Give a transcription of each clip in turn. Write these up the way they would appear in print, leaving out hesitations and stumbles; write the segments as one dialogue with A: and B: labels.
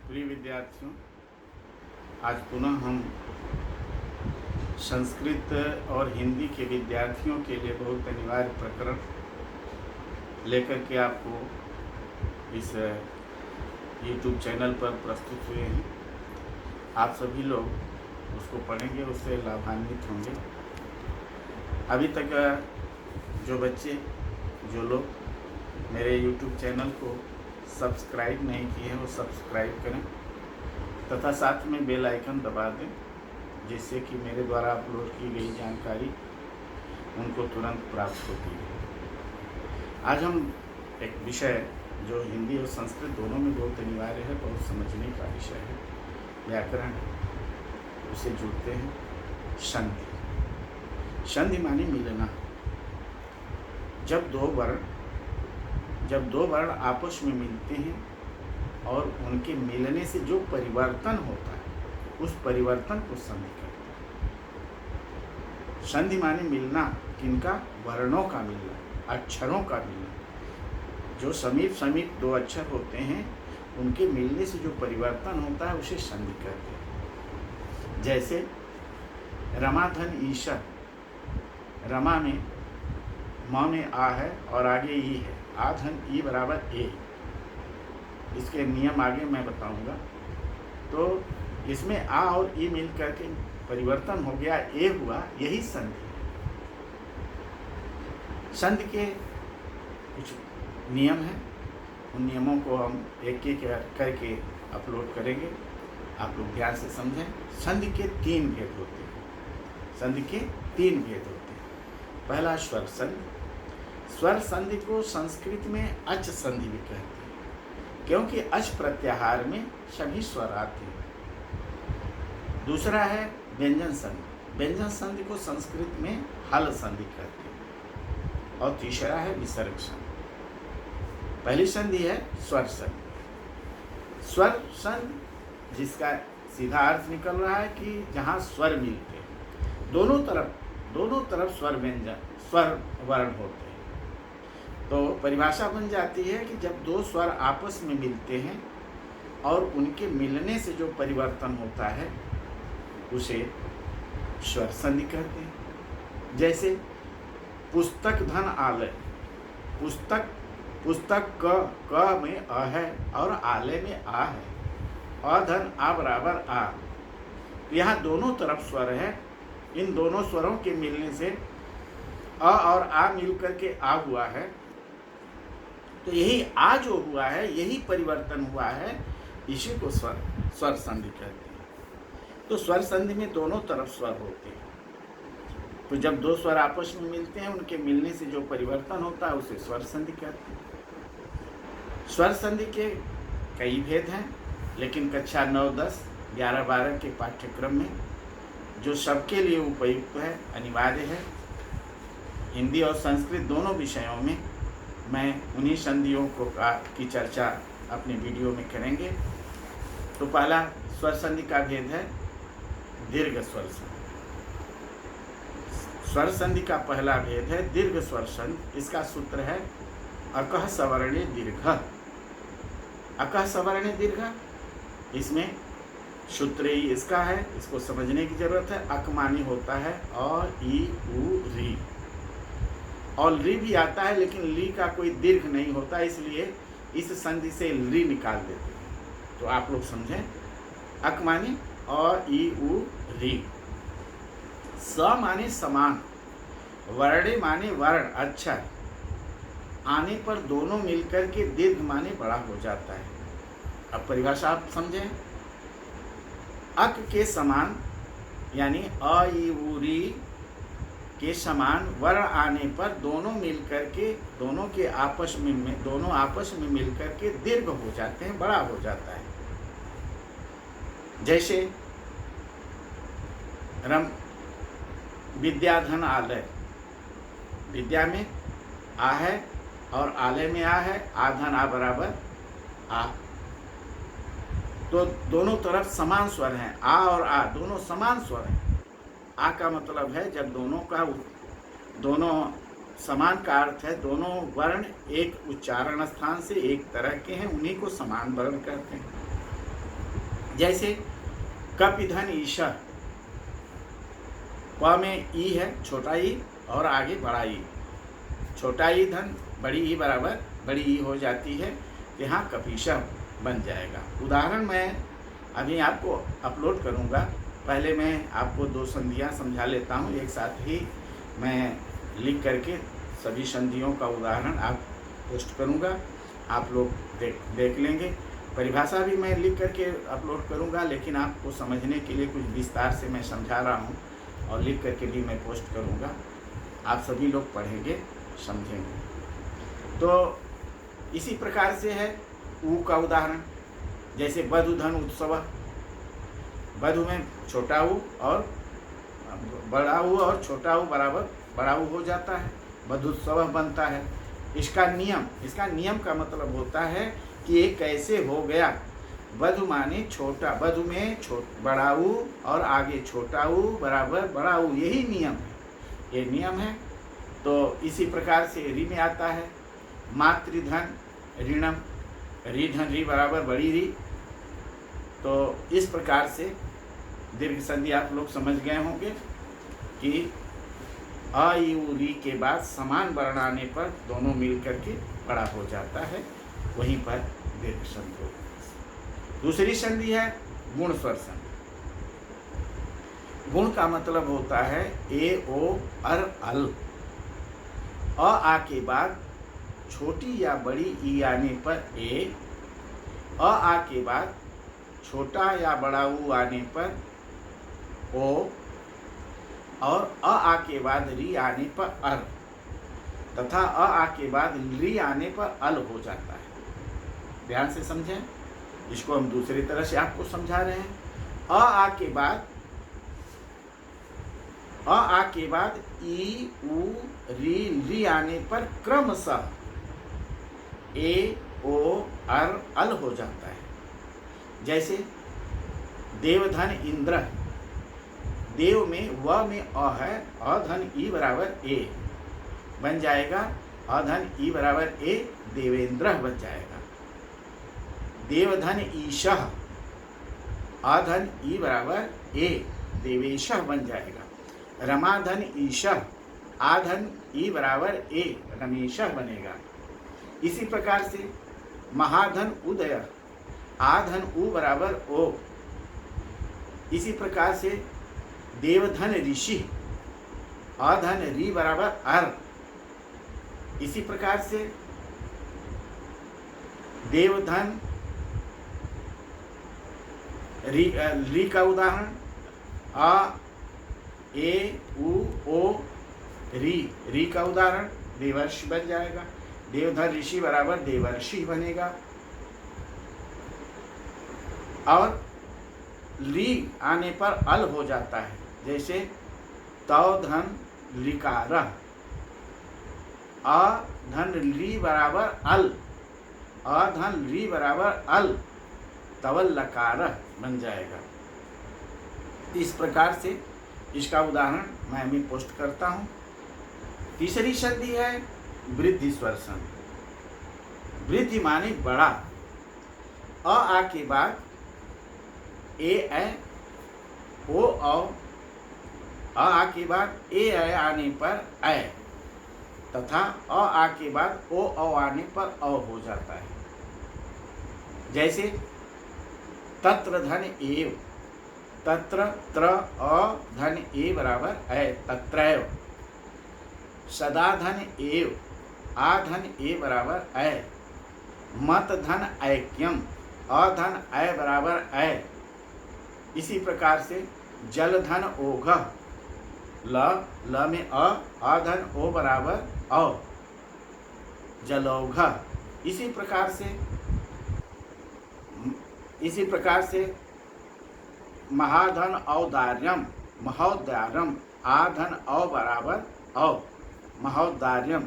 A: प्रिय विद्यार्थियों, आज पुनः हम संस्कृत और हिंदी के विद्यार्थियों के लिए बहुत अनिवार्य प्रकरण लेकर के आपको इस YouTube चैनल पर प्रस्तुत हुए हैं। आप सभी लोग उसको पढ़ेंगे, उससे लाभान्वित होंगे। अभी तक जो बच्चे जो लोग मेरे YouTube चैनल को सब्सक्राइब नहीं किए हैं वो सब्सक्राइब करें तथा साथ में बेल आइकन दबा दें, जिससे कि मेरे द्वारा अपलोड की गई जानकारी उनको तुरंत प्राप्त होती है। आज हम एक विषय जो हिंदी और संस्कृत दोनों में बहुत अनिवार्य है, बहुत समझने का विषय है, व्याकरण है, उसे जुड़ते हैं। संधि। संधि माने मिलना। जब दो वर्ण आपस में मिलते हैं और उनके मिलने से जो परिवर्तन होता है, उस परिवर्तन को संधि कहते हैं। संधि माने मिलना, किनका? वर्णों का मिलना, अक्षरों का मिलना। जो समीप दो अक्षर होते हैं, उनके मिलने से जो परिवर्तन होता है उसे संधि कहते हैं। जैसे रमाधन ईशा। रमा में म में आ है और आगे ई है, आधन ई बराबर ए। इसके नियम आगे मैं बताऊंगा। तो इसमें आ और ई मिल करके परिवर्तन हो गया, ए हुआ, यही संधि है। संधि के कुछ नियम हैं, उन नियमों को हम एक एक करके अपलोड करेंगे, आप लोग ध्यान से समझें। संधि के तीन भेद होते हैं। संधि के तीन भेद होते हैं। पहला स्वर संधि। स्वर संधि को संस्कृत में अच संधि भी कहते हैं, क्योंकि अच प्रत्याहार में सभी स्वर आते हैं। दूसरा है व्यंजन संधि। व्यंजन संधि को संस्कृत में हल संधि कहते हैं। और तीसरा है विसर्ग संधि। पहली संधि है स्वर संधि। स्वर संधि जिसका सीधा अर्थ निकल रहा है कि जहाँ स्वर मिलते हैं, दोनों तरफ स्वर वर्ण होते हैं। तो परिभाषा बन जाती है कि जब दो स्वर आपस में मिलते हैं और उनके मिलने से जो परिवर्तन होता है उसे स्वर संधि कहते हैं। जैसे पुस्तक धन आलय। पुस्तक क में अ है और आलय में आ है। अधन आ बराबर आ। यहाँ दोनों तरफ स्वर है। इन दोनों स्वरों के मिलने से अ और आ मिल करके आ हुआ है। तो यही आ जो हुआ है, यही परिवर्तन हुआ है, इसी को स्वर संधि कहते हैं। तो स्वर संधि में दोनों तरफ स्वर होते हैं। तो जब दो स्वर आपस में मिलते हैं, उनके मिलने से जो परिवर्तन होता है उसे स्वर संधि कहते हैं। स्वर संधि के कई भेद हैं, लेकिन कक्षा 9, 10, 11, 12 के पाठ्यक्रम में जो सबके लिए उपयुक्त है, अनिवार्य है, हिंदी और संस्कृत दोनों विषयों में मैं उन्हीं संधियों की चर्चा अपने वीडियो में करेंगे। तो पहला स्वर संधि का भेद है दीर्घ स्वर संधि। स्वर संधि का पहला भेद है दीर्घ स्वर संधि। इसका सूत्र है अकः सवर्णे दीर्घ। अकः सवर्णे दीर्घ, इसमें सूत्र ही इसका है, इसको समझने की जरूरत है। अक माने होता है अ, ई, उ, री। और ली भी आता है, लेकिन ली का कोई दीर्घ नहीं होता, इसलिए इस संधि से ली निकाल देते हैं। तो आप लोग समझें। अक माने अ, ई, उ, री। स माने समान। वर्णे माने वर्ण, अक्षर। आने पर दोनों मिलकर के दीर्घ माने बड़ा हो जाता है। अब परिभाषा आप समझें। अक के समान यानी अ, ई, उ, री के समान वर्ण आने पर दोनों मिलकर के दोनों आपस में मिलकर के दीर्घ हो जाते हैं, बड़ा हो जाता है। जैसे विद्याधन आलय। विद्या में आ है और आलय में आ है, आधन आ बराबर आ। तो दोनों तरफ समान स्वर हैं, आ और आ दोनों समान स्वर हैं। आ का मतलब है जब दोनों समान का अर्थ है दोनों वर्ण एक उच्चारण स्थान से एक तरह के हैं, उन्हीं को समान वर्ण कहते हैं। जैसे कप धन ईशा, प में ई है, छोटा ई और आगे बड़ा ई, छोटा ई धन बड़ी ई बराबर बड़ी ई हो जाती है, यहाँ कपीशा बन जाएगा। उदाहरण मैं अभी आपको अपलोड करूँगा, पहले मैं आपको 2 संधियाँ समझा लेता हूँ, एक साथ ही मैं लिख करके सभी संधियों का उदाहरण आप पोस्ट करूँगा, आप लोग देख लेंगे। परिभाषा भी मैं लिख करके अपलोड करूँगा, लेकिन आपको समझने के लिए कुछ विस्तार से मैं समझा रहा हूँ और लिख करके भी मैं पोस्ट करूँगा, आप सभी लोग पढ़ेंगे समझेंगे। तो इसी प्रकार से है ऊ का उदाहरण, जैसे बधु धन उत्सव, बधु में छोटा ऊ और बड़ा ऊ और छोटा ऊ बराबर बड़ा ऊ हो जाता है, बधुत्सव बनता है। इसका नियम का मतलब होता है कि ये कैसे हो गया। बधु माने छोटा, बधु में बड़ा ऊ और आगे छोटा ऊ बराबर बड़ा ऊ, यही नियम है, ये नियम है। तो इसी प्रकार से री में आता है मातृधन ऋणम, री धन री बराबर बड़ी री। तो इस प्रकार से दीर्घ संधि आप लोग समझ गए होंगे कि अ यू री के बाद समान वर्ण आने पर दोनों मिल करके बड़ा हो जाता है, वहीं पर दीर्घ संधि हो। दूसरी संधि है गुण स्वर संधि। गुण का मतलब होता है ए ओ अर अल, अ आ के बाद छोटी या बड़ी ई आने पर ए, अ आ के बाद छोटा या बड़ा ऊ आने पर ओ, और अ आ के बाद री आने पर अर, तथा अ आ के बाद री आने पर अल हो जाता है। ध्यान से समझें, इसको हम दूसरी तरह से आपको समझा रहे हैं। अ आ के बाद ई उ री आने पर क्रमशः ए ओ अर अल हो जाता है। जैसे देवधन इंद्र, देव में व में अ है, अ धन ई बराबर ए बन जाएगा, अ धन ई बराबर ए देवेंद्र बन जाएगा। देवधन ईशः, अ धन ई बराबर ए देवेशः बन जाएगा। रमाधन ईशः, आ धन ई बराबर ए रमेशः बनेगा। इसी प्रकार से महाधन उदय, आ धन उ बराबर ओ। इसी प्रकार से देवधन ऋषि, अधन री बराबर अर। इसी प्रकार से देवधन री का उदाहरण अ ए उ ओ री का उदाहरण देवर्षि बन जाएगा। देवधन ऋषि बराबर देवर्षि बनेगा। और ली आने पर अल हो जाता है, जैसे तव धन लिकार, अ धन ली बराबर अल, अ धन ली बराबर अल, तवल लकार बन जाएगा। इस प्रकार से इसका उदाहरण मैं अभी पोस्ट करता हूँ। तीसरी संधि है वृद्धि स्वर संधि। वृद्धि माने बड़ा, अ आ के बाद ए ओ औ, आ के बाद ए आने पर ऐ, तथा अ आ के बाद ओ आने पर अ हो जाता है। जैसे तत्र धन एव, तत्र त्र अ धन ए बराबर ऐ तत्रैव। सदा धन एव, आ धन ए बराबर ऐ। मत धन ऐक्यम, अ धन ऐ बराबर ऐ। इसी प्रकार से जल धन ओघ, ल में अ धन ओ बराबर औ, जलौघ। इसी प्रकार से महाधन औदार्यम, महोदार्यम, आ धन औ बराबर औ, महोदार्यम।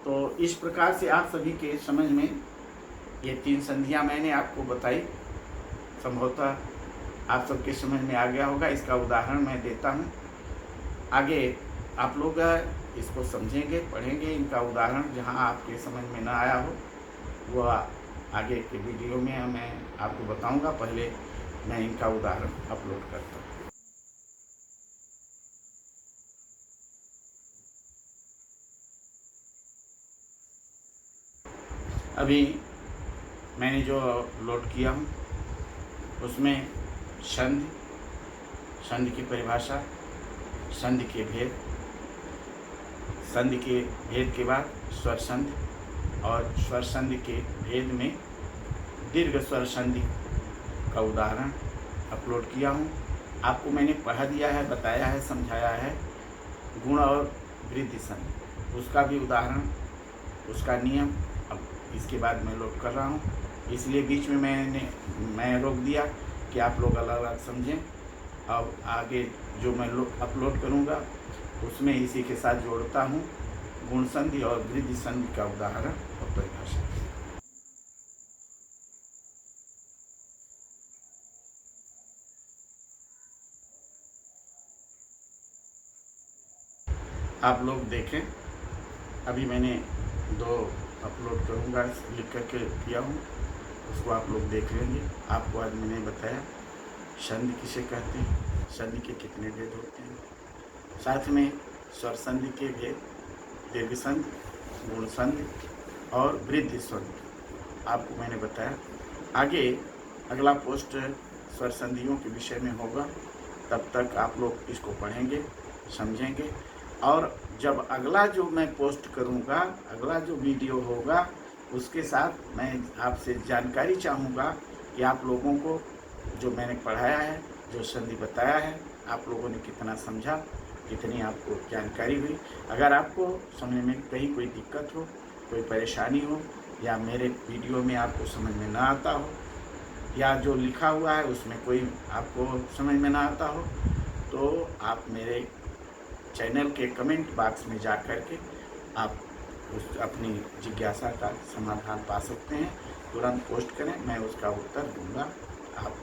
A: तो इस प्रकार से आप सभी के समझ में ये 3 संधियां मैंने आपको बताई, संभवतः आप सबके समझ में आ गया होगा। इसका उदाहरण मैं देता हूँ, आगे आप लोग इसको समझेंगे, पढ़ेंगे। इनका उदाहरण जहाँ आपके समझ में ना आया हो वो आगे के वीडियो में मैं आपको बताऊंगा। पहले मैं इनका उदाहरण अपलोड करता हूँ। अभी मैंने जो लोड किया हूँ उसमें संधि की परिभाषा, संधि के भेद, संधि के भेद के बाद स्वर संधि और स्वर संधि के भेद में दीर्घ स्वर संधि का उदाहरण अपलोड किया हूँ। आपको मैंने पढ़ा दिया है, बताया है, समझाया है। गुण और वृद्धि संधि, उसका भी उदाहरण, उसका नियम अब इसके बाद मैं लोड कर रहा हूँ। इसलिए बीच में मैं रोक दिया कि आप लोग अलग अलग समझें। अब आगे जो मैं अपलोड करूँगा उसमें इसी के साथ जोड़ता हूँ गुण संधि और वृद्धि संधि का उदाहरण और परिभाषा। आप लोग देखें, अभी मैंने 2 अपलोड करूँगा, लिख करके किया हूँ, उसको आप लोग देख लेंगे। आपको आज मैंने बताया संधि किसे कहते हैं, संधि के कितने भेद होते हैं, साथ में स्वर संधि के भेद, दीर्घ संधि, गुण संधि और वृद्धि संधि आपको मैंने बताया। आगे अगला पोस्ट स्वर संधियों के विषय में होगा, तब तक आप लोग इसको पढ़ेंगे, समझेंगे। और जब अगला जो मैं पोस्ट करूँगा, अगला जो वीडियो होगा, उसके साथ मैं आपसे जानकारी चाहूँगा कि आप लोगों को जो मैंने पढ़ाया है, जो संधि बताया है, आप लोगों ने कितना समझा, कितनी आपको जानकारी हुई। अगर आपको समझने में कहीं कोई दिक्कत हो, कोई परेशानी हो, या मेरे वीडियो में आपको समझ में ना आता हो, या जो लिखा हुआ है उसमें कोई आपको समझ में ना आता हो, तो आप मेरे चैनल के कमेंट बॉक्स में जा कर के आप उस अपनी जिज्ञासा का समाधान पा सकते हैं। तुरंत पोस्ट करें, मैं उसका उत्तर दूंगा। आप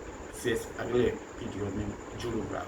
A: से अगले वीडियो में जुड़ूंगा।